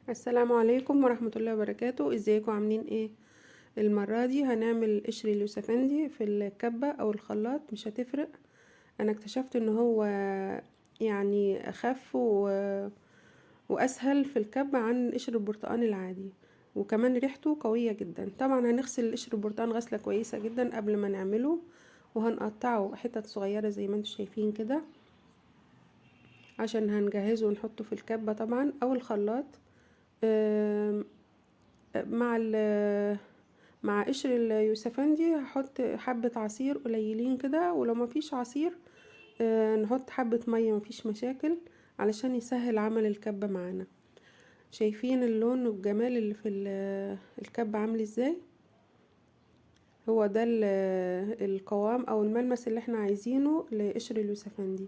السلام عليكم ورحمة الله وبركاته. ازيكم عاملين ايه؟ المرة دي هنعمل قشر اليوسفندي في الكبة او الخلاط، مش هتفرق. انا اكتشفت ان هو يعني اخف واسهل في الكبة عن قشر البرتقال العادي، وكمان ريحته قوية جدا. طبعا هنغسل قشر البرتقال غسلة كويسة جدا قبل ما نعمله، وهنقطعه حتت صغيرة زي ما انتم شايفين كده عشان هنجهزه ونحطه في الكبة طبعا او الخلاط. آم، مع قشر اليوسفندي هحط حبة عصير قليلين كده، ولو مفيش عصير نحط حبة مية، مفيش مشاكل، علشان يسهل عمل الكبة معانا. شايفين اللون والجمال اللي في الكبة عامل ازاي؟ هو ده القوام او الملمس اللي احنا عايزينه لقشر اليوسفندي،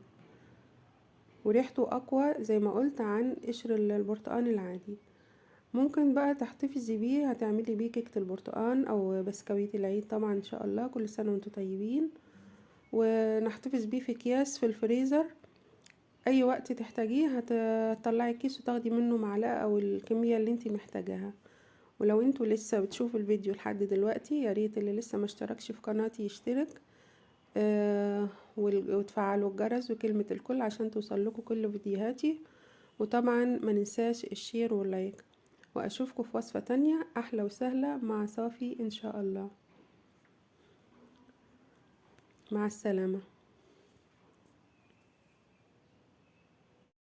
وريحته اقوى زي ما قلت عن قشر البرتقال العادي. ممكن بقى تحتفظي بيه، هتعملي بيه كيكة البرتقال او بسكويت العيد طبعا ان شاء الله. كل سنة وانتم طيبين. ونحتفظ بيه في اكياس في الفريزر، اي وقت تحتاجيه هتطلعي الكيس وتاخدي منه معلقة او الكمية اللي انتي محتاجاها. ولو انتوا لسه بتشوفوا الفيديو لحد دلوقتي، يا ريت اللي لسه ما اشتركش في قناتي يشترك، وتفعلوا الجرس وكلمة الكل عشان توصلكوا كل فيديوهاتي. وطبعا ما ننساش الشير واللايك. واشوفكم في وصفة تانية احلى وسهلة مع صافي ان شاء الله. مع السلامة.